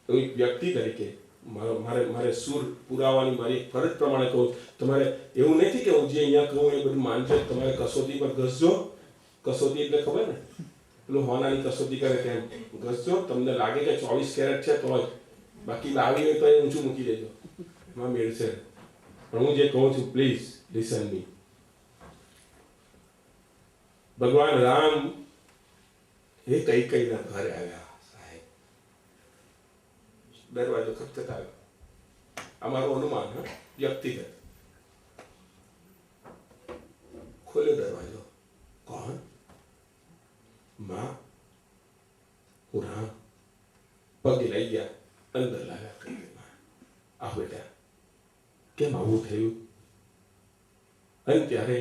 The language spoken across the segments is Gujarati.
હું એક વ્યક્તિ તરીકે મારે સૂર પુરાવાની મારી ફરજ પ્રમાણે કહું. તમારે એવું નથી કે હું જે અહીંયા કહું એ બધું માનજો. તમારે કસોટી પર ઘસજો. કસોટી એટલે ખબર ને, પેલું હોનાની કસોટી કરે તેમ ઘસજો. તમને લાગે કે 24 કેરેટ છે તો જ, બાકી આવી હોય તો એ ઊંચું મૂકી દેજો, એમાં મેળ છે. પણ હું જે કહું છું, પ્લીઝ લિસન મી. ભગવાન રામ એ કૈકેયીના ઘરે આવ્યા સાહેબ. દરવાજો ખટખટાવ્યો. અમારું અનુમાન, વ્યક્તિગત. ખોલ્યો દરવાજો. કોણ? માં. હું રામ. પગે લઈ ગયા, અંદર લાવ્યા. કૈકેયી, આવ બેટા, કેમ આવું થયું? અને ત્યારે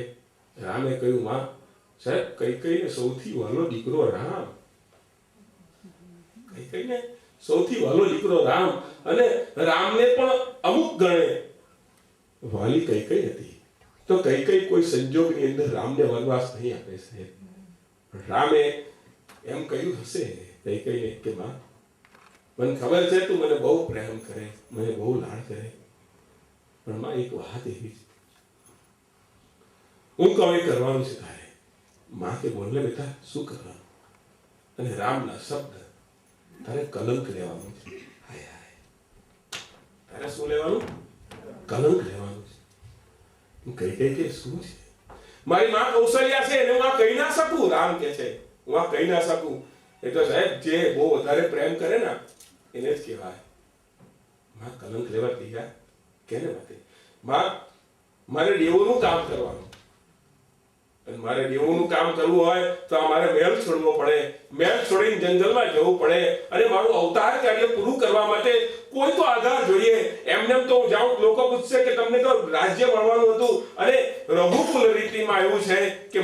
રામે કહ્યું, માં સાહેબ, કૈકેયીને સૌથી વહાલો દીકરો રામ. કૈકેયીને સૌથી વહાલો દીકરો રામ, અને રામને પણ અમુક ગણે વાલી કૈકેયી હતી. તો કૈકેયી કોઈ સંજોગની અંદર રામને વનવાસ નહીં આપે સાહેબ. રામે એમ કહ્યું હશે કૈકેયીને કે માં, મને ખબર છે તું મને બહુ પ્રેમ કરે, મને બહુ લાડ કરે, પણ માં એક વાત એવી છે, હું કહું એ કરવાનું છે તારે. માં કે બોલ ને બેટા, શું કરવાનું? અને રામના શબ્દ, તારે કલંક લેવાનું છે. હાય હાય, તારે શું લેવાનું? કલંક લેવાનું છે. હું કઈ કે શું છે? મારી માં કૌશલ્યા છે, એને હું આ કહી ના શકું. રામ કે છે હું આ કહી ના શકું. એ તો સાહેબ જે બહુ વધારે પ્રેમ કરે ને એને જ કહેવાય. માં કલંક લેવા તૈયાર કેને માટે? માં મારે દેવોનું કામ કરવાનું, અને મારે દેવોનું કામ કરવું હોય તો મારે મહેલ છોડવો પડે. મહેલ છોડીને જંગલમાં જવું પડે, અને મારું અવતાર કાર્ય પૂરું કરવા માટે કોઈ તો આધાર જોઈએ. એમને તો હું જાઉં, લોકો પૂછશે કે તમને તો રાજ્ય મળવાનું હતું, અને રઘુકુલ રીતિમાં એવું છે કે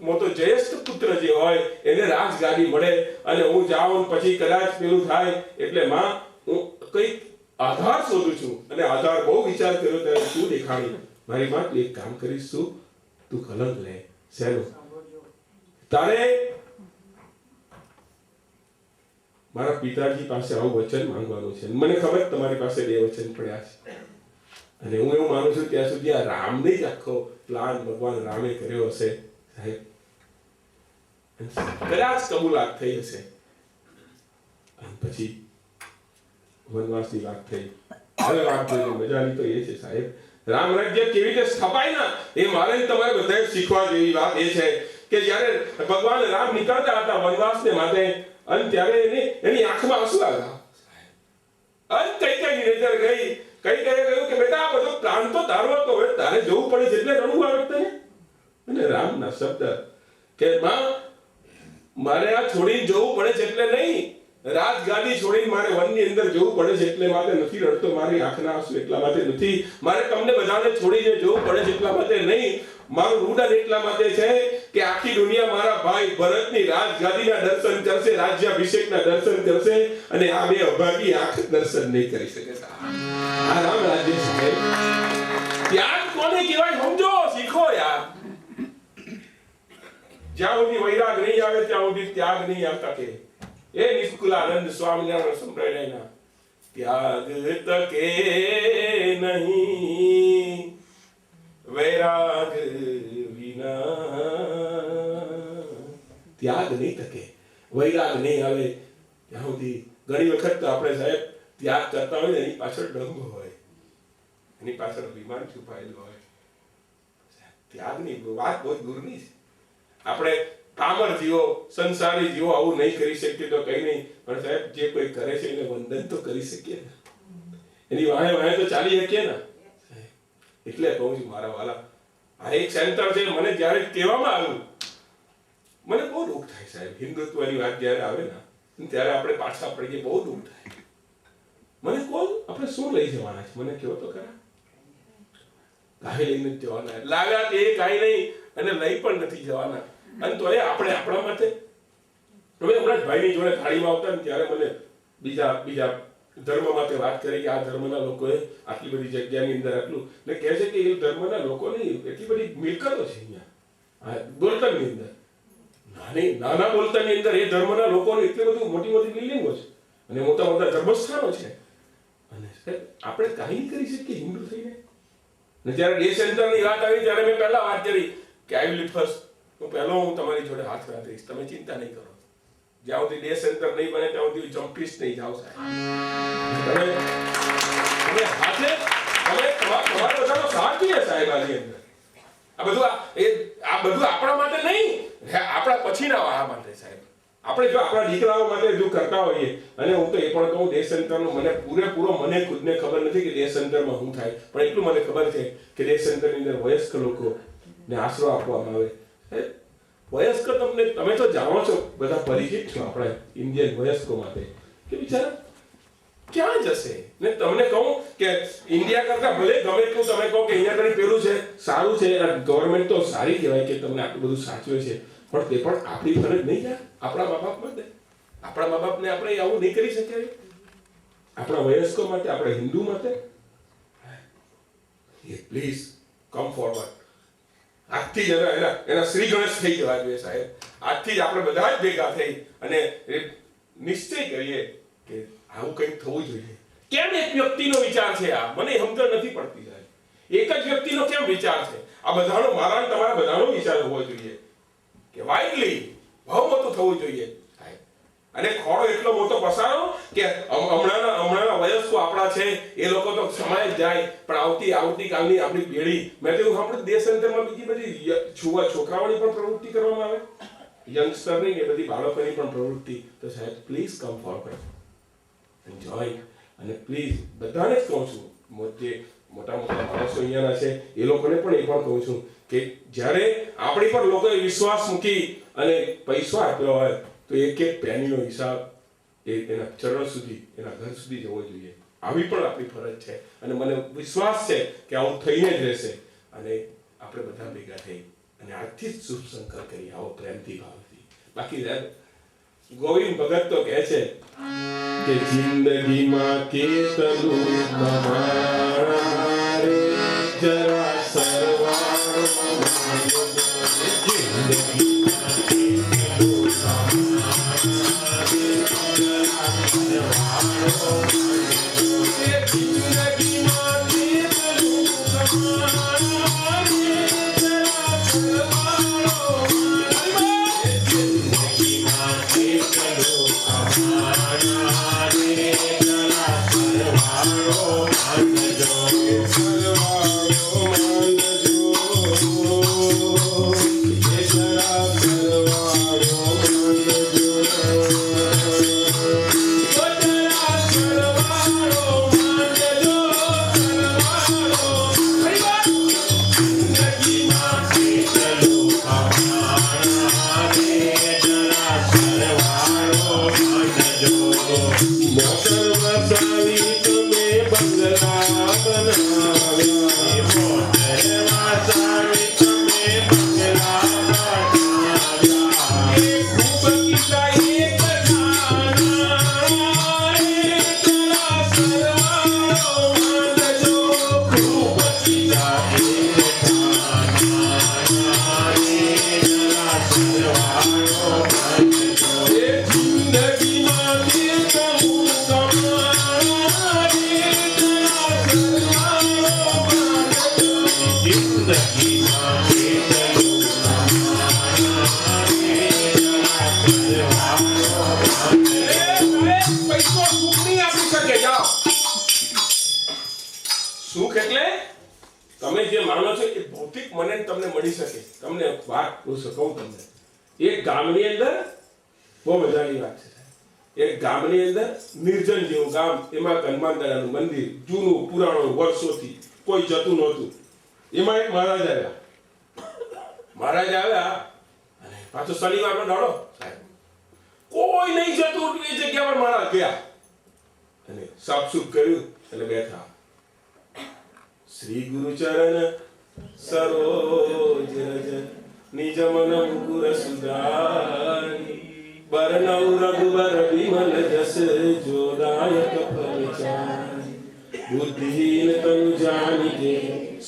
મોટો જ્યેષ્ઠ પુત્ર જે હોય એને રાજગાદી મળે, અને હું જાઉં પછી કદાચ પેલું થાય. એટલે માં હું કંઈક આધાર શોધું છું, અને આધાર બહુ વિચાર કર્યો ત્યારે શું દેખાડી. મારી માં એક કામ કરીશ, તું કલંક લે. શેનું? તારે મારા પિતાજી પાસે આવું વચન માંગવાનું છે. મને ખબર તમારી પાસે 2 વચન પડ્યા છે, અને હું એવું માનું છું ત્યાં સુધી આ રામને જ આખો પ્લાન ભગવાન રામે કર્યો હશે સાહેબ. કદાચ કબૂલાત થઈ હશે, અને પછી વનવાસની વાત થઈ. હવે વાત જોઈને મજાની તો એ છે સાહેબ, રામ રાજ્ય કેવી રીતે સ્થપાય ને એ મારે તમારે બધાએ શીખવા જેવી વાત એ છે કે જ્યારે ભગવાન રામ નીકળતા હતા વનવાસને માટે, અને ત્યારે એની આંખમાં આંસુ આવ્યા. અને કૈકેયીની નજર ગઈ. કૈકેયીએ કહ્યું કે બેટા, આ બધો પ્લાન તો તારો હતો, હવે તારે જવું પડે છે એટલે રડવું આવે તને. અને રામના શબ્દ કે માં, મારે આ છોડીને જવું પડે છે એટલે નહીં, રાજગાદી છોડીને મારે વનની અંદર જવું પડે છે એટલે માટે નથી રડતો. મારી આંખના આંસુ એટલા માટે નથી. મારે તમને બધાને છોડીને જવું પડે છે એટલા માટે નહીં. મારું રુદન એટલા માટે છે કે આખી દુનિયા મારા ભાઈ ભરતની રાજગાદીના દર્શન કરશે, રાજ્યાભિષેકના દર્શન કરશે, અને આ બે અભાગી આંખ દર્શન નહીં કરી શકે. આ રામ રાજ્ય છે. ત્યાગ કોને કહેવાય સમજો, શીખો યાર. જ્યાં સુધી વૈરાગ નહીં આવે ત્યાં સુધી ત્યાગ નહીં આવતા. કે એ નિષ્કુલાનંદ સ્વામિનારાયણ સંપ્રદાયના ત્યાગ તકે નહીં વૈરાગ વિના. ત્યાગ નહીં તકે, વૈરાગ નહીં આવે ત્યાં સુધી. ઘણી વખત તો આપણે સાહેબ ત્યાગ કરતા હોય ને એની પાછળ ડંગ હોય, એની પાછળ વિમાન છુપાયેલું હોય. ત્યાગની વાત બહુ દૂરની છે. આપણે કામર જીવો, સંસારી જીવો આવું નહીં કરી શકીએ તો કઈ નહીં, પણ સાહેબ જે કોઈ કરે છે એને વંદન તો કરી શકીએ ને, એની વાહે વાહે તો ચાલી શકીએ ને. એટલે કહું છું મારા વાલા, આ એક સેન્ટર છે. મને જ્યારે કહેવામાં આવ્યું મને બહુ દુઃખ થાય સાહેબ. હિન્દુત્વની વાત જ્યારે આવે ને ત્યારે આપણે પાછા પડીએ, બહુ દુઃખ થાય. મને કોણ, આપણે શું લઈ જવાના છે મને કહો તો ખરા. કાંઈ લઈને જ જવાના, લાવ્યા તે કાંઈ નહીં, અને લઈ પણ નથી જવાના. અને તો એ આપણે આપણા માટે. હવે હમણાં જ ભાઈની જોડે થાળીમાં આવતા ને ત્યારે મને બીજા ધર્મ માટે વાત કરી કે આ ધર્મના લોકોએ આટલી બધી જગ્યાની અંદર આટલું, ને કહે છે કે એ ધર્મના લોકોની એટલી બધી મિલકતો છે અહીંયા બોલતનની અંદર. નાના બોલતનની અંદર એ ધર્મના લોકોની એટલી બધી મોટી મોટી બિલ્ડિંગો છે. અને મોટા મોટા ધર્મસ્થાનો છે. અને આપણે કાંઈ નહીં કરી શકીએ હિન્દુ થઈને. ને જ્યારે ડે સેન્ટરની વાત આવી ત્યારે મેં પહેલા વાત કરી કે આઈ વિલ ફર્સ્ટ, હું તમારી જોડે હાથ રાખીશ, તમે ચિંતા નહીં કરો. જ્યાં સુધી ડે સેન્ટર નહીં બને ત્યાં સુધી જમ્પીશ નહીં જાઓ સાહેબ. તમે હાથે તમે તમારા બધાનો સાથ જોઈએ સાહેબ. આની અંદર આ બધું આપણા માટે નહીં, આપણા પછીના વાળા માટે સાહેબ. આપણે જો આપણા દીકરાઓ માટે જો કરતા હોઈએ, અને હું તો એ પણ કહું ડે સેન્ટરનો મને પૂરેપૂરો મને ખુદને ખબર નથી કે ડે સેન્ટરમાં શું થાય, પણ એટલું મને ખબર છે કે ડે સેન્ટરની અંદર વયસ્ક લોકોને આશરો આપવામાં આવે. વયસ્ક તમે તો જાણો છો, બધા પરિચિત છો આપણા ઇન્ડિયન વયસ્કો માટે કે બિચારા ક્યાં જશે. ને તમને કહું કે ઇન્ડિયા કરતા ભલે ગમે એટલું તમે કહો કે અહીંયા આગળ પેલું છે સારું છે, ગવર્મેન્ટ તો સારી કહેવાય કે તમને આટલું બધું સાચવે છે, પણ તે પણ આપણી ફરજ નહીં યાર. આપણા મા બાપ માટે, આપણા મા બાપને આપણે આવું નહીં કરી શકીએ. આપણા વયસ્કો માટે, આપણા હિન્દુ માટે પ્લીઝ કમ ફોરવર્ડ. આજથી જ એના શ્રી ગણેશ થઈ જવા જોઈએ સાહેબ. આજથી જ આપણે બધા જ ભેગા થઈ અને નિશ્ચય કરીએ કે આવું કંઈક થવું જોઈએ. કેમ એક વ્યક્તિનો વિચાર છે આ, મને સમજણ નથી પડતી સાહેબ. એક જ વ્યક્તિનો કેમ વિચાર છે? આ બધાનો, મારા તમારા બધાનો વિચાર હોવો જોઈએ કે વાઇડલી બહુ મોટું થવું જોઈએ. અને ખોળો એટલો મોટો પસારો કે હમણાંના વયસ્કો આપણા છે એ લોકો તો સમાય જ જાય, પણ આવતીકાલની આપણી પેઢી, મેં તો સાંભળ્યું દેશ અંતરમાં બીજી બધી છોકરાઓની પણ પ્રવૃત્તિ કરવામાં આવે, યંગસ્ટરની એ બધી બાળકોની પણ પ્રવૃત્તિ. તો સાહેબ please come forward and join. અને પ્લીઝ બધાને જ કહું છું, જે મોટા મોટા માણસો અહીંયાના છે એ લોકોને પણ એ પણ કહું છું કે જ્યારે આપણી પર લોકોએ વિશ્વાસ મૂકી અને પૈસો આપ્યો હોય તો એક એક પેનીનો હિસાબ એના ચરણ સુધી, એના ઘર સુધી જવો જોઈએ. આવી પણ આપણી ફરજ છે. અને મને વિશ્વાસ છે કે આવું થઈને જ રહેશે. અને આપણે બધા ભેગા થઈ અને આજથી જ શુભ સંકલ્પ કરી આવો પ્રેમથી, ભાવથી. બાકી ગોવિંદ ભગત તો કહે છે કે જિંદગીમાં કેટલું કમાણા રે, જરા સરવાળો સુખ એટલે તમે જે માનો છો એ ભૌતિક મને તમને મળી શકે. તમને વાત કહું તમને, એક ગામની અંદર બહુ મજાની વાત છે. એક ગામની અંદર નિર્જન જેવું ગામ, એમાં હનુમાન દાદાનું મંદિર જૂનું પુરાણું વર્ષોથી કોઈ જતું નહોતું. એમાં એક મહારાજ આવ્યા અને પાછો શનિવારનો દાડો સાહેબ, કોઈ નહીં જતું એ જગ્યા પર મહારાજ ગયા અને સાફસૂફ કર્યું અને બેઠા. શ્રી ગુરુ ચરણ સરોજ રજ નિજ મન મુકુર સુધારી, બરનઉ રઘુબર વિમલ જસ જોદાયક પરિચારી. બુદ્ધિહીન તनु જાનિકે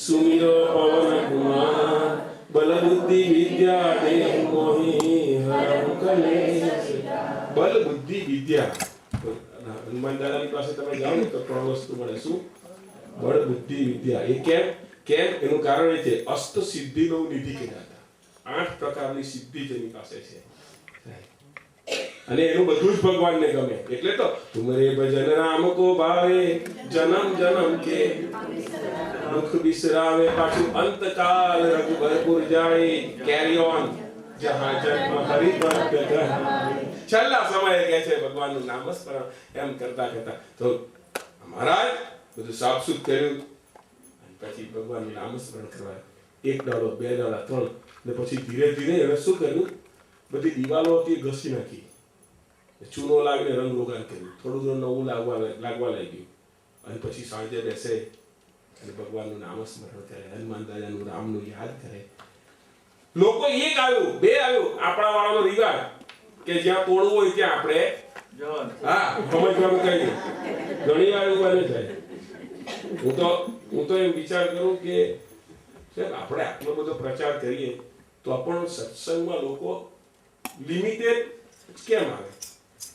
સુમિરો પવન કુમાર, બલ બુદ્ધિ વિદ્યા દેહ મોહી હરહુ કલેશ. બલ બુદ્ધિ વિદ્યા હનુમાન દાદાની પાસે તમે જાઓ ને તો 3 વસ્તુ મળે. શું? બળ, બુદ્ધિ, વિદ્યા. એ કેમ? એનું કારણ એ છે અષ્ટ સિદ્ધિનો નિધિ કહેવાતા. 8 પ્રકારની સિદ્ધિ જેની પાસે છે અને એનું બધું જ ભગવાનને ગમે. એટલે તો તુમરે ભજન રામ કો ભાવે જન્મ જન્મ કે દુઃખ બિસરાવે પાછું અંતકાલ રઘુબરપુર જાય કેરી ઓન જહાં જન્મ હરિ ભક્ત કહાય. છેલ્લા સમયે કહે છે ભગવાનનું નામસ્મરણ એમ કરતા તો મહારાજ બધું સાફસૂફ કર્યું અને પછી ભગવાનનું નામસ્મરણ કરવા 1 દાડો 2 દાડા 3 ને પછી ધીરે ધીરે એને શું કર્યું? બધી દિવાલો હતી ઘસી નાખી, ચૂનો લાવીને રંગ રોગાન કર્યું, થોડું નવું લાગવા લાગ્યું અને પછી સાંજે બેસે અને ભગવાનનું નામસ્મરણ કરે, હનુમાન દાદાનું રામનું યાદ કરે. લોકો એક આવ્યું 2 આવ્યું આપણા વાળાનો રિવાજ કે જ્યાં તોડવું હોય ત્યાં આપણે સમજવાનું કઈ નહીં. ઘણી વાર એવું બને છે. હું તો એમ વિચાર કરું કે આપણે આટલો બધો પ્રચાર કરીએ તો પણ સત્સંગમાં લોકો લિમિટેડ કેમ આવે?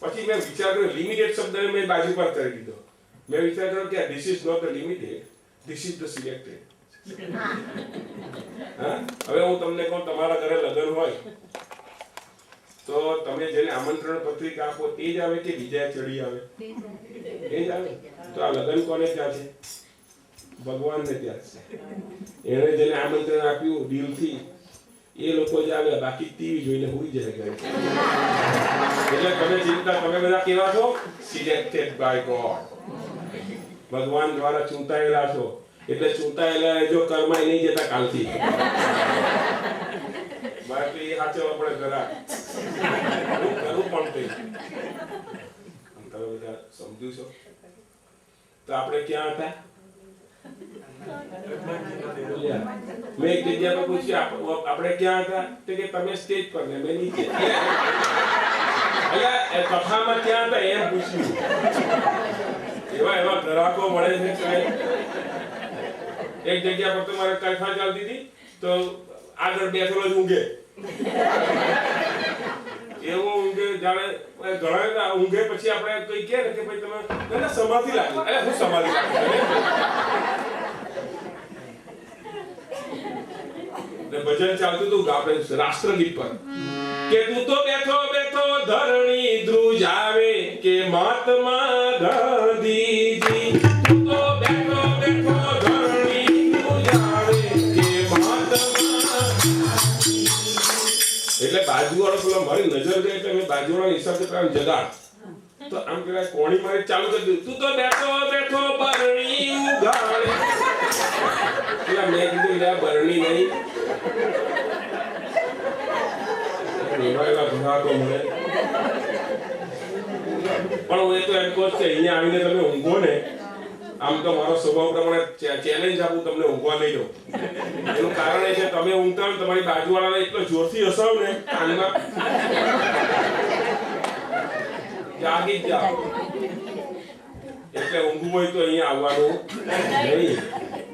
પછી મેં વિચાર કર્યો લિમિટેડ શબ્દને મેં બાજુ પર કરી દીધો. મેં વિચાર કર્યો કે this is not the limited, this is the selected. હવે હું તમને કહું, તમારા ઘરે લગ્ન હોય તો તમે જેને આમંત્રણ પત્રિકા આપો તે જ આવે કે બીજા ચડી આવે? એ જ આવે. તો આ લગ્ન કોને ત્યાં છે? ભગવાનને ત્યાં છે. એને જેને આમંત્રણ આપ્યું દિલથી એ લોકો જ આવે, બાકી ટીવી જોઈને હુઈ જાય ઘરે. એટલે તમે ચિંતા, તમે બધા કેવા છો? Selected by god. ભગવાન દ્વારા ચૂંટાયેલા છો. એટલે ચૂંટાયેલા જો કર્માય નહીં જતા કાલથી. બાકી સાચવવા પડે ઘરા કરું પણ કઈ. તમે બધા સમજુ છો? તો આપણે ક્યાં હતા? મેં એક જગ્યા પર પૂછ્યું આપણે ક્યાં હતા? તો કે તમે સ્ટેજ પર ને મેં નીચે. કથામાં ક્યાં હતા એમ પૂછ્યું. એવા ગ્રાહકો મળે છે સાહેબ. એક જગ્યા પર તમારે કથા ચાલતી હતી તો આગળ બેઠેલો જ ઊંઘે. એવું ઊંઘે જાણે ઘણા ઊંઘે પછી આપણે કઈ કહે ને કે ભાઈ તમે સમાધિ લાગી. અરે હું સમાધિ લાગી? ભજન ચાલતું હતું આપણે રાષ્ટ્રગીત પર કે તું તો બેઠો બેઠો ધરણી ધ્રુજાવે કે મહાત્મા ગાંધીજી. તું તો બેઠો બેઠો ધરણી ધ્રુજાવે કે મહાત્મા. એટલે બાજુવાળો પેલો મારી નજર ગઈ એટલે મેં બાજુવાળાનો હિસાબ જગાડ તો આમ કહેવાય કોણી મારી ચાલુ કરી દીધું. તું તો બેઠો બેઠો બરણી ઉગાડે. એટલે મેં કીધું લે બરણી નહીં પણ હું એ તો એમ કહું છે અહીંયા આવીને તમે ઊંઘો ને, આમ તો મારો સ્વભાવ પ્રમાણે ચેલેન્જ આપું તમને ઊંઘવા નહીં દઉં. એનું કારણ એ છે તમે ઊંઘતા હોય તમારી બાજુવાળાને એટલો જોરથી હસાવ ને કાનમાં જાગી જ જાઓ. એટલે ઊંઘવું હોય તો અહીંયા આવવાનું નહીં.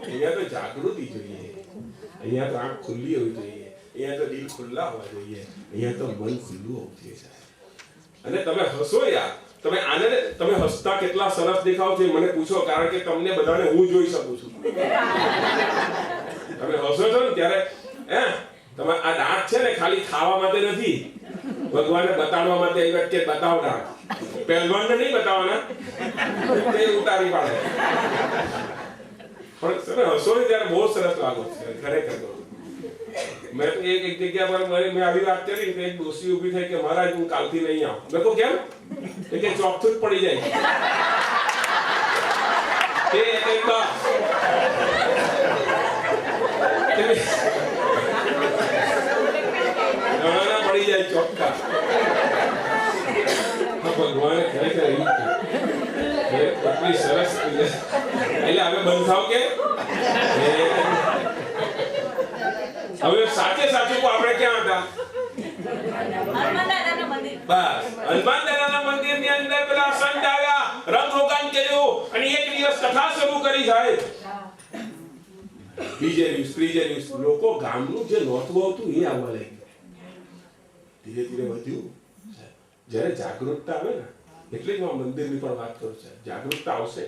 અહીંયા તો જાગૃતિ જોઈએ, અહીંયા તો આંખ ખુલ્લી હોવી જોઈએ, અહીંયા તો દિલ ખુલ્લા હોવા જોઈએ, અહીંયા તો મન ખુલ્લું હોવું જોઈએ. અને તમે હસો યાર, તમે આને તમે હસતા કેટલા સરસ દેખાવ છો મને પૂછો, કારણ કે તમને બધાને હું જોઈ શકું છું. તમે હસો છો ને ત્યારે તમે આ દાંત છે ને ખાલી ખાવા માટે નથી, ભગવાનને બતાડવા માટે આવ્યા કે બતાવ દાંત. પહેલવાનને નહીં બતાવવાના, તે ઉતારી પાડે. પણ તમે હસો ને ત્યારે બહુ સરસ લાગો છે ખરેખર. મેં તો એક જગ્યા પર મેં આવી વાત કરી કે એક ડોસી ઊભી થઈ કે મહારાજ હું કાલથી નહીં આવું. મેં કહું કેમ? કે ચોકથી જ પડી જાય. પડી જાય ચોખ્ખા. ભગવાને ખરેખર એટલી સરસ. એટલે હવે બંધ થાવ કે હવે સાચે સાચું આપણે ક્યાં હતા? બસ હનુમાન દાદાના મંદિરની અંદર પેલા સંત આવ્યા, રંગ રોગાન કર્યું અને એક દિવસ કથા શરૂ કરી સાહેબ. બીજે દિવસ ત્રીજે દિવસ લોકો ગામનું જે નોતું આવતું એ આવવા લાગ્યું. ધીરે ધીરે વધ્યું. જ્યારે જાગૃતતા આવે ને એટલે જ હું મંદિરની પણ વાત કરું છું. જાગૃતતા આવશે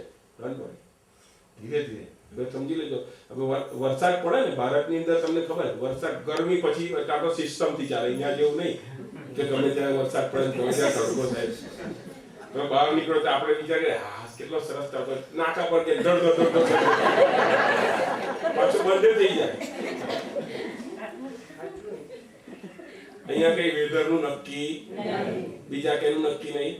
ધીરે ધીરે. હવે સમજી લેજો, હવે વરસાદ પડે ને ભારતની અંદર, તમને ખબર વરસાદ ગરમી પછી આપણો સિસ્ટમથી ચાલે. અહીંયા જેવું નહીં કે ગમે ત્યારે વરસાદ પડે ગમે ત્યારે તડકો થાય. તમે બહાર નીકળો તો આપણે વિચારીએ હા કેટલો સરસ તડકો, નાકા પર કે ધડ પાછું બંધ થઈ જાય. અહીંયા કઈ વેધર નું નક્કી, બીજા કેનું નક્કી નહીં.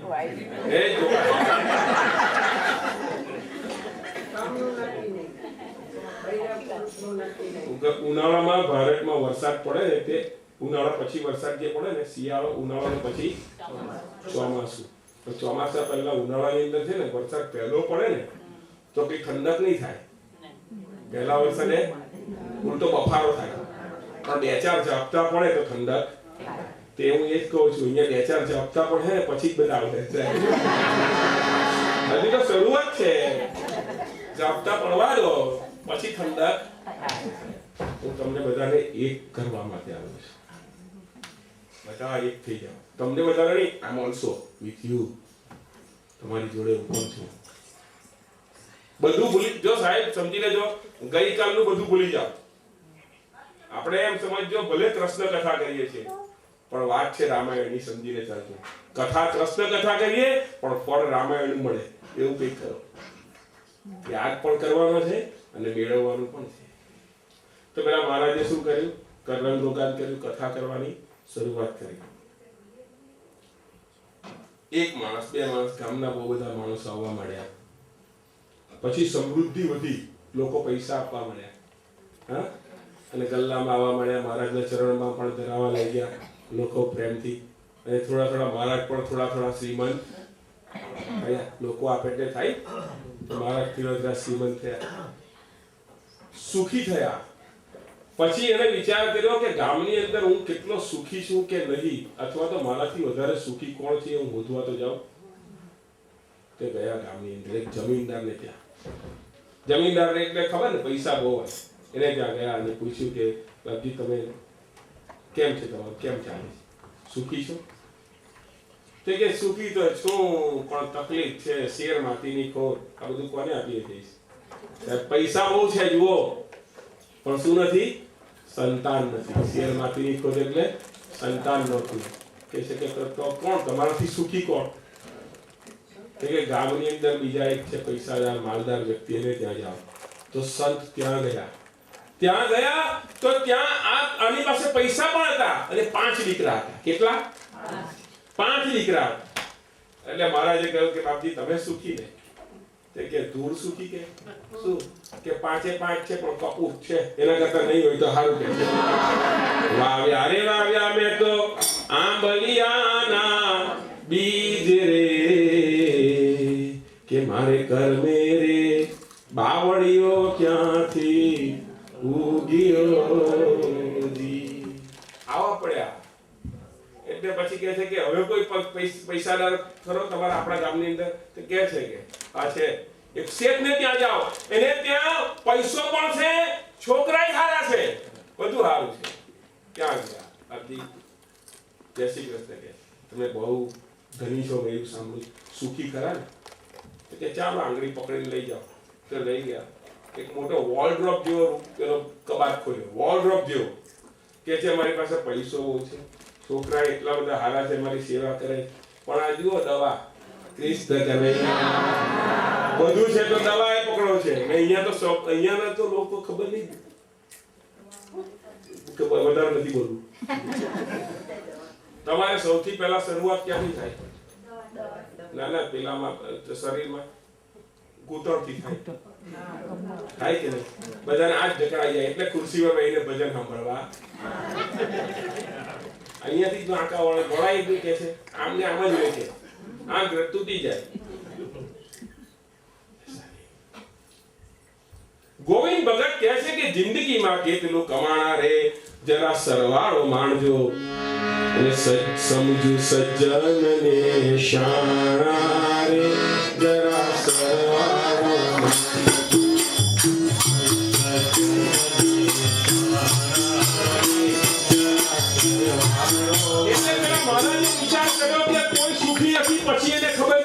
ઉનાળામાં ભારતમાં વરસાદ પડે ને તે ઉનાળા પછી વરસાદ જે પડે ને, શિયાળો, ઉનાળો પછી ચોમાસું. તો ચોમાસા પહેલા ઉનાળાની અંદર છે ને વરસાદ પહેલો પડે ને તો કઈ ઠંડક નહીં થાય. પહેલા વરસાદે ઉલટો બફારો થાય, પણ 2-4 ઝાપટા પડે તો ઠંડક. તે હું એ જ કહું છું, અહીંયા 2-4 ઝાપટા પડે પછી જ બધા આવડે. હજી તો શરૂઆત છે, ઝાપટા પડવા દો પછી ઠંડક. હું તમને બધાને એક કરવા માટે આવ્યો છું. બધા એક થઈ જાઓ. તમને બધાને નહીં, આઈ એમ ઓલસો વિથ યુ. તમારી જોડે હું પણ છું. બધું ભૂલી જો સાહેબ, સમજી લેજો, ગઈકાલનું બધું ભૂલી જાઓ. આપણે એમ સમજજો, ભલે કૃષ્ણ કથા કરીએ છીએ પણ વાત છે રામાયણની, સમજીને ચાલજો. કથા કૃષ્ણ કથા કરીએ પણ ફળ રામાયણ મળે એવું કંઈક કરો. યાદ પણ કરવાનો છે અને મેળવવાનું પણ છે. તો પેલા મહારાજે શું કર્યું? કરમ રોગાન કર્યું, કથા કરવાની શરૂઆત કરી. એક માણસ, 2 માણસ, ગામના બહુ બધા માણસો આવવા માંડ્યા. પછી સમૃદ્ધિ વધી, લોકો પૈસા આપવા માંડ્યા. હા, અને ગલ્લામાં આવવા માંડ્યા. મહારાજના ચરણમાં પણ ધરાવા લાગ્યા લોકો પ્રેમથી. અને થોડા મહારાજ પણ થોડા શ્રીમંત થયા. લોકો આપે એટલે થાય તો મહારાજ ધીરે શ્રીમંત થયા, સુખી થયા. પછી એને વિચાર કર્યો કે ગામની અંદર હું કેટલો સુખી છું કે નહીં, અથવા તો મારાથી વધારે સુખી કોણ છે હું શોધવા તો જાઉં. તે ગયા ગામની અંદર એક જમીનદારને ત્યાં. જમીનદારને એટલે ખબર ને પૈસા બહુ હોય, એને ત્યાં ગયા અને પૂછ્યું કે બાપજી તમે કેમ છે, તમારું કેમ ચાલે છે, સુખી છો? તે કે સુખી તો છું પણ તકલીફ છે, શેર માટીની ખોટ. આ બધું કોને આપીએ જઈશ? પૈસા બહુ છે જુઓ, પણ શું નથી? સંતાન નથી. શેર માટીની ખોટ એટલે સંતાન નહોતું. કે છે કે તો કોણ તમારાથી સુખી કોણ? કે ગામની અંદર બીજા એક છે પૈસાદાર માલદાર વ્યક્તિ, એને ત્યાં જાઓ. તો સંત ત્યાં ગયા તો ત્યાં આની પાસે પૈસા પણ હતા અને 5 દીકરા હતા. કેટલા? 5 દીકરા. એટલે મહારાજે કહ્યું કે બાપજી તમે સુખી ને? તે કે ધૂળ સુખી કે શું? કે 5 છે પણ કપૂર છે, એના કરતા નહીં હોય તો સારું કે છે. વાવ્યા રે વાવ્યા મેં તો આંબલિયાના બીજ રે, કે મારે ઘર મેરે બાવળીઓ ક્યાંથી ઉગીઓ જી. આવા પડ્યા. એટલે પછી કહે છે કે હવે કોઈ પૈસાદાર ખરો તમારા આપણા ગામની અંદર? તો કહે છે કે આ છે એક શેઠને ત્યાં જાઓ, એને ત્યાં પૈસો પણ છે, છોકરાય સારા છે, બધું સારું છે. ક્યાં ગયા? આપણી જય શ્રી કૃષ્ણ કે તમે બહુ ધની છો મેં એવું સાંભળ્યું, સુખી ખરા ને? કે ચાલો આંગળી પકડીને લઈ જાઓ. તો લઈ ગયા. એક મોટો વોલડ્રોપ જેવો પેલો કબાટ ખોલ્યો, વોલડ્રોપ જેવો. કે છે મારી પાસે પૈસો બહુ છે, છોકરા એટલા બધા હારા છે, મારી સેવા કરે, પણ આ જુઓ દવા, કૃષ્ણ કનૈયા બધું છે તો દવા એ પકડો છે. અહીંયાના તો લોકો ખબર નહીં કે વધારે નથી બોલવું. તમારે સૌથી પહેલા શરૂઆત ક્યાંથી થાય? ના પેલામાં શરીરમાં ઘૂંટણથી થાય કે નહીં? બધાને આ જ ઢકડાઈ જાય એટલે ખુરશીમાં બેસીને ભજન સાંભળવા. અહીંયાથી જ આંકા વળાઈ ગયું કે છે, આમને આમ જ રહે છે, આમ તૂટી જાય. ગોવિંદ ભગત કહે છે કે જિંદગીમાં કેટલું કમાણા રે જરા સરવાળો માણજો, અને સમજુ સજ્જન ને શાણા રે જરા સરવાળો. વિચાર કર્યો કે કોઈ સુખી નથી, પછી એને ખબર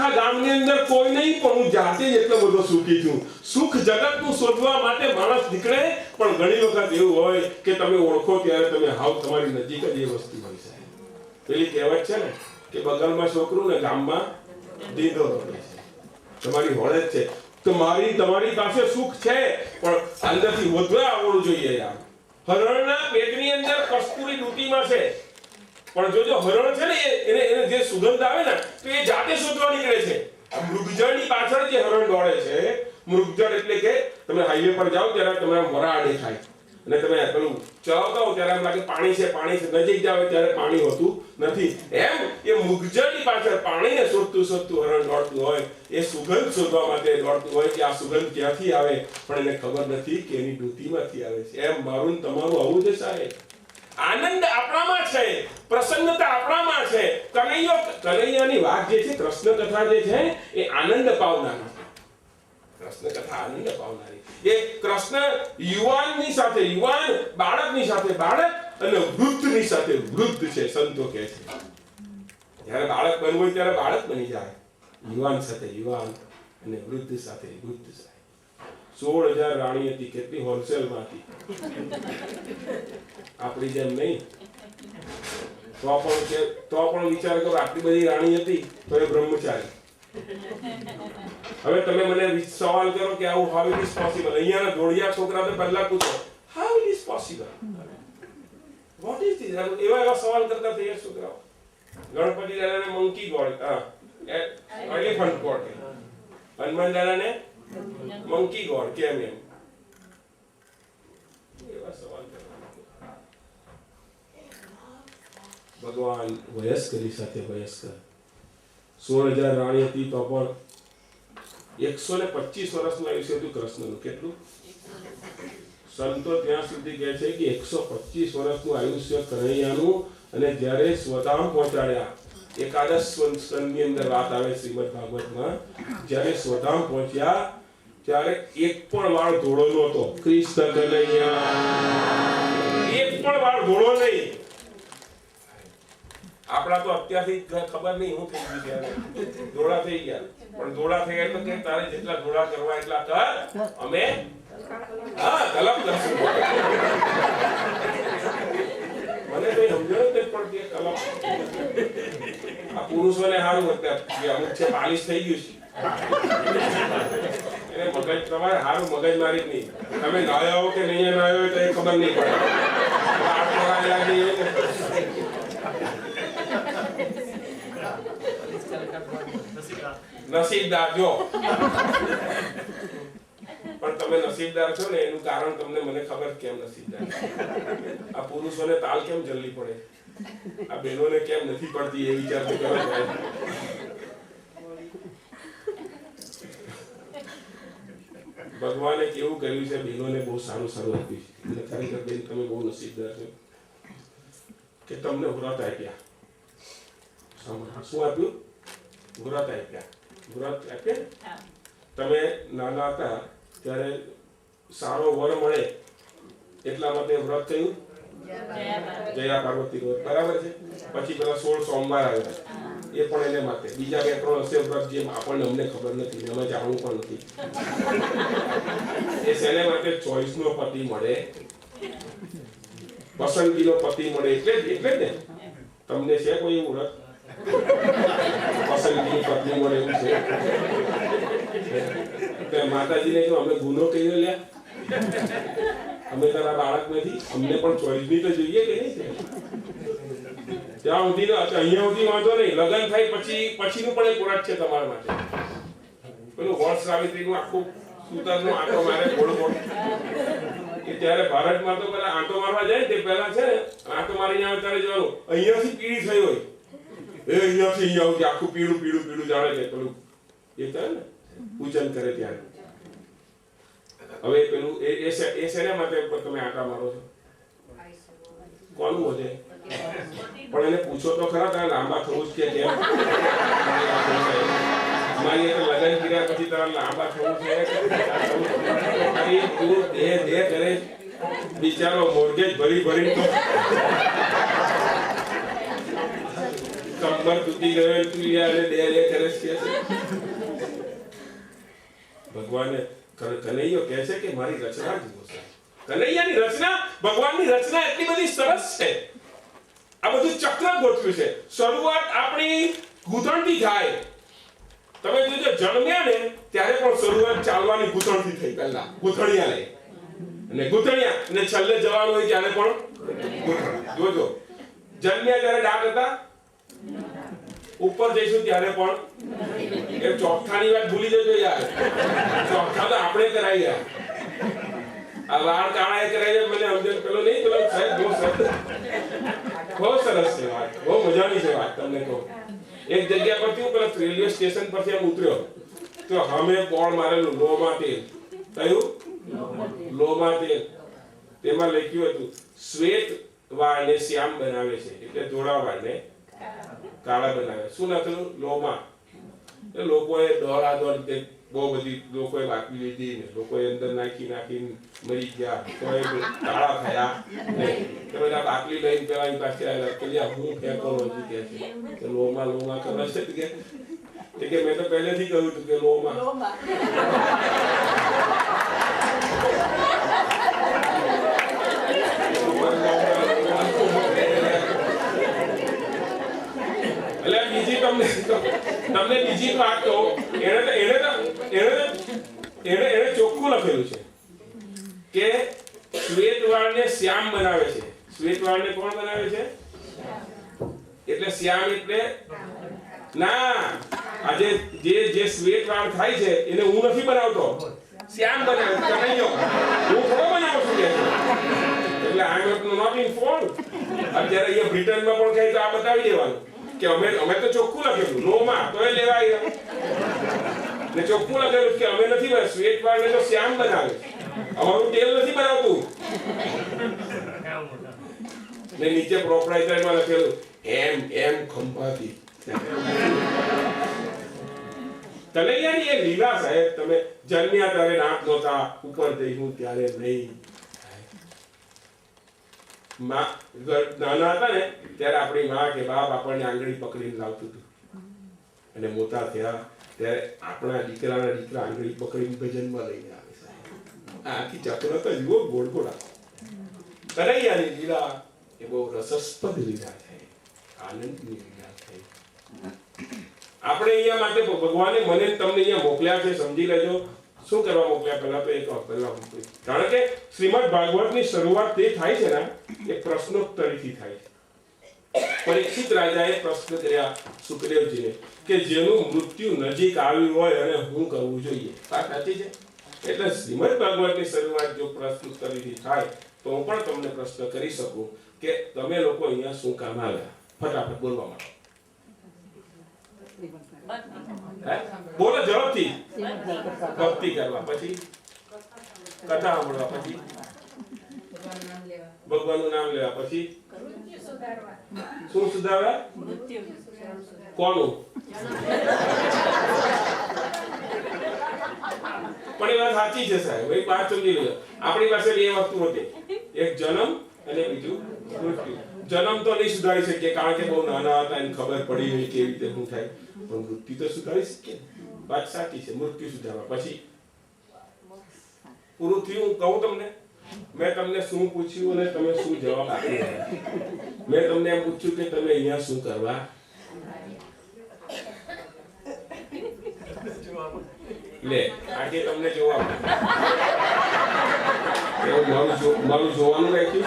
આખા ગામની અંદર કોઈ નહીં, પણ હું જાતે જ એટલો બધો સુખી છું. સુખ જગતનું શોધવા માટે માણસ નીકળે, પણ ઘણી વખત એવું હોય કે તમે ઓળખો ત્યારે તમે હાવ તમારી નજીક જ એ વસ્તુ હોય છે. પેલી કહેવત છે ને કે બગલમાં છોકરું ને ગામમાં દીધો રમે છે. તમારી હોળે જ છે. તમારી પાસે સુખ છે, પણ અંદરથી વધવા આવડવું જોઈએ યાર. હરણના પેટની અંદર કસ્તુરી ડૂટીમાં છે, પણ જો હરણ છે ને એને જે સુગંધ આવે ને તો એ જાતે શોધવા નીકળે છે. મૃગજળની પાછળ જે હરણ દોડે છે, મૃગજળ એટલે કે તમે હાઈવે પર જાઓ ત્યારે તમને વરાળ દેખાય અને તમે પેલું ચલાવતા હો ત્યારે એમ લાગે પાણી છે, નજીક જાવ ત્યારે પાણી હોતું નથી. એમ એ મૃગજળની પાછળ પાણીને શોધતું હરણ દોડતું હોય, એ સુગંધ શોધવા માટે દોડતું હોય કે આ સુગંધ ક્યાંથી આવે, પણ એને ખબર નથી કે એની ડૂટીમાંથી આવે છે. એમ મારું તમારું આવું છે સાહેબ. આનંદ આપણામાં છે, પ્રસન્નતા આપણામાં છે. કનૈયાની વાત જે છે, કૃષ્ણ કથા જે છે એ આનંદ પાવનારી. કૃષ્ણ કથા આનંદ પાવનારી. એ કૃષ્ણ યુવાનની સાથે યુવાન, બાળકની સાથે બાળક અને વૃદ્ધની સાથે વૃદ્ધ છે. સંતો કહે છે જ્યારે બાળક બનવું હોય ત્યારે બાળક બની જાય, યુવાન સાથે યુવાન અને વૃદ્ધ સાથે વૃદ્ધ થાય. 16,000 રાણી હતી. કેટલી હોલસેલમાં હતી, આપણી જેમ નહીં. તો પણ વિચાર કરો, આટલી બધી રાણી હતી તો એ બ્રહ્મચારી. હવે તમે મને સવાલ કરો કે આવું હાઉ ઇટ ઇઝ પોસિબલ. અહીંયાના ધોળિયા છોકરા તો પહેલા પૂછો how it is possible, what is this. એવા સવાલ કરતા થયા છોકરાઓ. ગણપતિ દાદાને monkey God, elephant God, Hanuman દાદાને મંકી ગોડ કેમ? એમ એવા સવાલ કરતા. ભગવાન વયસ્કરી સાથે વયસ્કર. 16,000 રાણી હતી તો પણ 125 વર્ષનું આયુષ્ય હતું કૃષ્ણનું. કેટલું? સંતો ત્યાં સુધી કહે છે કે 125 વર્ષનું આયુષ્ય કનૈયાનું. અને જ્યારે સ્વધામ પહોંચાડ્યા, એકાદશ સ્કંદની અંદર વાત આવે શ્રીમદ ભાગવતમાં, જ્યારે સ્વધામ પહોંચ્યા ત્યારે એક પણ વાળ ધોળો નહોતો. કૃષ્ણ કનૈયા, એક પણ વાળ ધોળો નહીં. આપણા તો અત્યારથી ખબર નહીં હું થઈ ગયું ત્યારે ધોળા થઈ ગયા, પણ ધોળા થઈ ગયા એટલે કે તારે જેટલા ધોળા કરવા એટલા કર, અમે કલમ કરશું. મને કઈ સમજણ જ પડતી કલમ. આ પુરુષોને સારું અત્યારે અમુક છે પાલિશ થઈ ગયું છે, એને મગજ તમારે સારું મગજ મારી જ નહીં. તમે નાયા હો કે નહીં નાયા હોય તો એ ખબર નહીં પડે. નસીબદાર જો, પણ તમે નસીબદાર છો ને એનું કારણ તમને મને ખબર કેમ નસીબદાર. આ પુરુષોને તાલ કેમ જલ્દી પડે, આ બહેનોને કેમ નથી પડતી એ વિચાર તો કરો. ભગવાને કેવું કર્યું છે, બહેનોને બહુ સારું આપ્યું છે. ખરેખર બેન તમે બહુ નસીબદાર છો કે તમને વ્રત આપ્યા. શું આપ્યું? વ્રત આપ્યા. વ્રત આપ્યા. તમે નાના હતા ત્યારે સારો વર મળે એટલા માટે વ્રત થયું જયા પાર્વતી વ્રત, બરાબર છે. પછી પેલા 16 સોમવાર આવ્યા, એ પણ એને માટે. બીજા 2-3 હશે વ્રત જે આપણને અમને ખબર નથી, અમે જાણવું પણ નથી. એ શેને માટે? ચોઈસ નો પતિ મળે, પસંદગીનો પતિ મળે. એટલે જ ને તમને છે કોઈ એવું વ્રત પસંદગીની પત્ની મળે એવું છે? માતાજીને કહ્યું અમે ગુનો કર્યો લ્યા, અમે તારા બાળક નથી, અમને પણ ચોઈસની તો જોઈએ કે નહીં? ત્યાં સુધી અહીંયા સુધી વાંધો નહીં, લગ્ન થાય પછીનું પણ એક વ્રત છે તમારા માટે. પેલું વટ સાવિત્રીનું આખું સૂતરનો આંટો મારે ઘોડો એ ત્યારે ભારતમાં તો પેલા આંટો મારવા જાય તે પહેલા છે ને આંટો મારીને આવે ત્યારે જવાનું અહીંયાથી પીળી થઈ હોય, એ અહીંયાથી અહીંયા સુધી આખું પીળું પીળું પીળું જાણે છે પેલું એ થાય ને પૂજન કરે ત્યારે. હવે પેલું એ શેના માટે તમે આંટા મારો છો? કોનું વધે? પણ એને પૂછો તો ખરા તારે લાંબા થવું જ કે કેમ? અમારી લગ્ન કર્યા પછી તારા લાંબા થવું છે કરે બિચારો મોર્ગેજ ભરી ભરી તો કમર તૂટી ગયો તું યાર ડે કરે છે. ભગવાને કનૈયો કહે છે કે મારી રચના જુઓ છે. કનૈયાની રચના, ભગવાનની રચના એટલી બધી સરસ છે. આ બધું ચક્ર ગોઠવ્યું છે. શરૂઆત આપણી ગૂંથણથી થાય. તમે જોજો જન્મ્યા ને ત્યારે પણ શરૂઆત ચાલવાની ગૂંથણથી થઈ. પહેલા ગૂંથણિયા લઈ અને ગૂંથણિયા અને છેલ્લે જવાનું હોય ત્યારે પણ જોજો. જન્મ્યા ત્યારે દાંત હતા, ઉપર જઈશું ત્યારે પણ એ ચોથાની વાત ભૂલી જજો યાર. ચોથા તો આપણે કરાવી યાર. આ વાળ કાળા કરાવી મને સમજે પેલો નહીં પેલો સાહેબ બહુ સરસ છે વાત, બહુ મજાની છે વાત. તમને કહું એક જગ્યા પરથી હું પેલા રેલવે સ્ટેશન પરથી આમ ઉતર્યો તો અમે બોર્ડ મારેલું લોમા તેલ. કયું? લોમા તેલ. તેમાં લખ્યું હતું શ્વેત વાળને શ્યામ બનાવે છે, એટલે ધોળા વાળને કાળા બનાવે. શું લખેલું? લોમા. એ લોકોએ દોડાદોડ બહુ બધી લોકોએ બાકી લીધી ને લોકોએ અંદર નાખીને મરી ગયા, તો એ કાળા થયા. તમે આ બાટલી લઈને પેલા પાસે આવ્યા કે હું ફેકોલોજી કહે છે કે લોમા ખબર છે કે મેં તો પહેલેથી કહ્યું હતું કે લોમા. એટલે બીજી તમને બીજી વાત કહું, એને ચોખ્ખું લખેલું છે કે શ્વેત વાળને શ્યામ બનાવે છે. શ્વેત વાળને કોણ બનાવે છે? એટલે શ્યામ એટલે ના, આજે જે શ્વેત વાળ થાય છે એને હું નથી બનાવતો, શ્યામ બનાવે છે. કનૈયો હું થોડો બનાવું છું કે એટલે આઈ એમ નોટ ઇન ફોલ્ટ. અત્યારે અહીંયા બ્રિટનમાં પણ કહે તો આ બતાવી દેવાનું કે અમે તો ચોખ્ખું લખેલું લોમાં, તો એ લેવાય ને ચોખ્ખું લખેલું કે અમે નથી બનાવતા, શ્વેત વાળને તો શ્યામ બનાવે, અમારું તેલ નથી બનાવતું. ને નીચે પ્રોપ્રાઇટરમાં લખેલું એમ ખંભાતી. કનૈયાની એ લીલા સાહેબ. તમે જન્મ્યા ત્યારે નાક નહોતા, ઉપર જઈશું ત્યારે નહીં. નાના હતા ને ત્યારે આપણી માં કે બાપ આપણને આંગળી પકડીને લાવતું હતું, અને મોટા થયા ત્યારે આપણા દીકરાના દીકરા આંગળી પકડીને ભજનમાં લઈને આવે. આખી ચક્ર જુઓ ગોળ ગોળ. કનૈયાની લીલા એ બહુ રસસ્પદ લીલા થઈ, આનંદની લીલા થઈ. આપણે અહીંયા માટે ભગવાને મને તમને અહીંયા મોકલ્યા છે, સમજી લેજો. શું કરવા મોકલ્યા? પહેલા તો એક પહેલા કારણ કે શ્રીમદ ભાગવતની શરૂઆત તે થાય છે ને એ પ્રશ્નોત્તરીથી થાય છે. પરીક્ષિત રાજાએ પ્રશ્ન કર્યા સુખદેવજીને કે જેનું મૃત્યુ નજીક આવ્યું હોય અને શું કરવું જોઈએ. વાત સાચી છે. એટલે શ્રીમદ ભાગવતની શરૂઆત જો પ્રશ્નોત્તરીથી થાય તો હું પણ તમને પ્રશ્ન કરી શકું કે તમે લોકો અહીંયા શું કામ આવ્યા? ફટાફટ બોલવા માંડો. બોલો ઝડપથી. ભક્તિ કરવા, પછી કથા સાંભળવા, પછી ભગવાનનું નામ લેવા, પછી શું સુધારવા? કોનું? પણ એ વાત સાચી છે સાહેબ, ભાઈ વાત સમજી લો. આપણી પાસે બે વસ્તુ હતી, એક જન્મ અને બીજું મૃત્યુ. જન્મ તો નહીં સુધારી શકીએ કારણ કે બહુ નાના હતા એને ખબર પડી નહીં કેવી રીતે શું થાય, પણ મૃત્યુ તો સુધારી શકીએ. વાત સાચી છે, મૃત્યુ સુધારવા. પછી પૂરું થયું. કહું તમને, મેં તમને શું પૂછ્યું અને તમે શું જવાબ આપ્યો? મેં તમને એમ પૂછ્યું કે તમે અહીંયા શું કરવા? લે આજે તમને જોવા મારું જોવાનું રાખ્યું.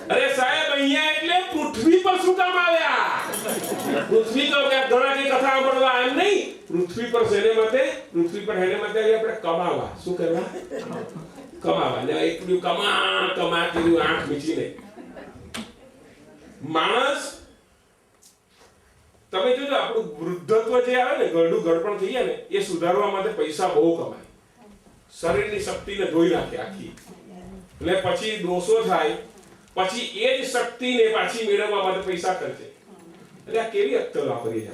અરે સાહેબ અહીંયા એટલે પૃથ્વી પર શું કામ આવ્યા? પૃથ્વી તો ઘણા કે કથા સાંભળવા એમ નહીં. પૃથ્વી પર શેને માટે? પૃથ્વી પર હેને માટે આપણે કમાવા. શું કરવા? કમાવા. ને એકલું કમા કર્યું આંખ મીચીને. માણસ તમે જોજો આપણું વૃદ્ધત્વ જે આવે ને, ગરડું ગડપણ થઈ જાય ને, એ સુધારવા માટે પૈસા બહુ કમાય, શરીરની શક્તિને ધોઈ નાખે આખી. એટલે પછી દોષો થાય, પછી એ જ શક્તિને પાછી મેળવવા માટે પૈસા ખર્ચે. એટલે આ કેવી અક્કલ વાપરીએ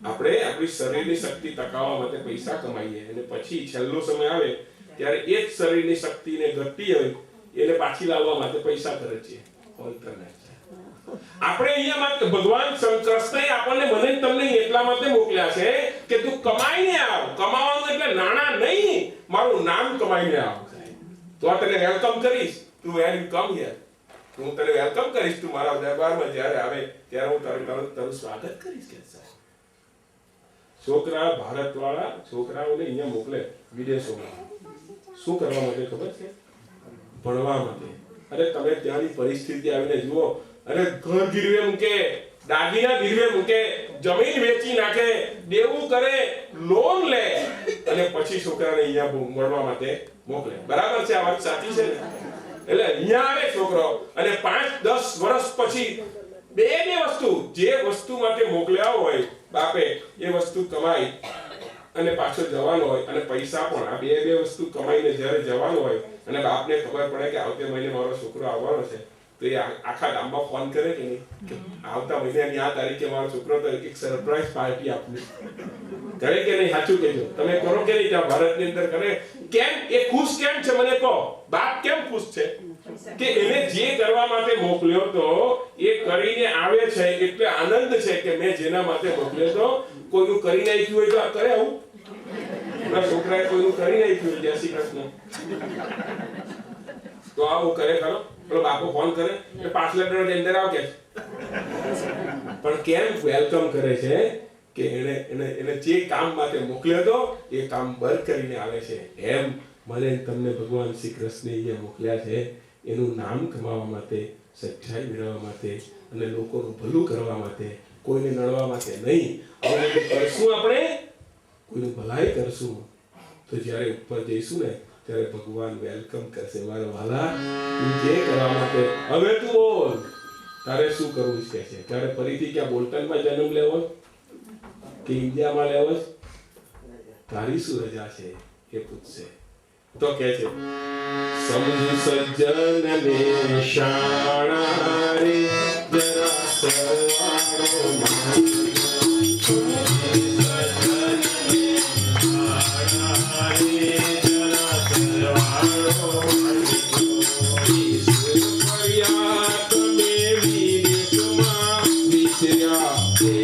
આપણે આપણી શરીરની શક્તિ ટકાવવા માટે પૈસા કમાઈએ, અને પછી છેલ્લો સમય આવે ત્યારે એ જ શરીરની શક્તિને ઘટતી હોય એને પાછી લાવવા માટે પૈસા ખર્ચીએ. આપણે અહીંયા માટે ભગવાન કૃષ્ણએ આપણને મને તમને એટલા માટે મોકલ્યા છે કે તું કમાઈને આવ. કમાવાનું એટલે નાણાં નહીં, મારું નામ કમાઈને આવ. તો આ તને વેલકમ કરીશ. તું વેલ કમ હિયર. હું તને વેલકમ કરીશ. તું મારા દરબારમાં જ્યારે આવે ત્યારે હું તારું સ્વાગત કરીશ. કે છોકરા ભારતવાળા છોકરાઓને અહીંયા મોકલે વિદેશોમાં શું કરવા માટે ખબર છે? ભણવા માટે. અરે તમે ત્યાંની પરિસ્થિતિ આવીને જુઓ. અરે ઘર ગીરવે મૂકે, દાગીના ગીરવે મૂકે, જમીન વેચી નાખે, દેવું કરે, લોન લે અને પછી છોકરાને અહીંયા મળવા માટે મોકલે. બરાબર છે? આ વાત સાચી છે ને? એટલે અહીંયા આવે છોકરો અને 5-10 વર્ષ પછી બે વસ્તુ, જે વસ્તુ માટે મોકલ્યા હોય બાપે એ વસ્તુ કમાઈ અને પાછો જવાનો હોય અને પૈસા પણ આ બે વસ્તુ કમાઈને જ્યારે જવાનો હોય અને બાપને ખબર પડે કે આવતે મહિને મારો છોકરો આવવાનો છે તો એ આખા ગામમાં ફોન કરે કે નહીં કે આવતા મહિનાની આ તારીખે મારો છોકરો તો એક સરપ્રાઈઝ પાર્ટી આપવી. કરે કે નહીં? સાચું કહેજો. તમે કરો કે નહીં? ત્યાં ભારતની અંદર કરે. કેમ? એ ખુશ કેમ છે મને કહો. બાપ કેમ ખુશ છે? કે એને જે કરવા માટે મોકલ્યો તો એ કરીને આવે છે એટલે આનંદ છે કે મેં જેના માટે મોકલ્યો તો કોઈનું કરી નાખ્યું હોય તો આ કરે. આવું મારા છોકરાએ કોઈનું કરી નાખ્યું. જય શ્રી કૃષ્ણ. તો આવું કરે ખરો? પેલો બાપો ફોન કરે કે 5 લેટર અંદર આવ કે. પણ કેમ વેલકમ કરે છે? કે એને જે કામ માટે મોકલ્યો તો એ કામ બર કરીને આવે છે. એમ મને તમને ભગવાન શ્રી કૃષ્ણએ અહીંયા મોકલ્યા છે એનું નામ કમાવા માટે, સચ્ચાઈ મેળવવા માટે અને લોકોનું ભલું કરવા માટે, કોઈને નડવા માટે નહીં. હવે કરશું આપણે કોઈનું ભલાઈ કરશું તો જ્યારે ઉપર જઈશું ને ત્યારે ભગવાન વેલકમ કરશે. મારા વાલા તું જે કરવા માટે હવે તું બોલ તારે શું કરવું છે? ત્યારે ફરીથી ક્યાં બોલ્ટનમાં જન્મ લેવો કે ઇન્ડિયામાં લેવો? તારી શું રજા છે એ પૂછશે. તો કે છે સમજ સજ્જન ને શાણા રે જરા સરવાળો મારી.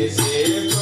Yeah.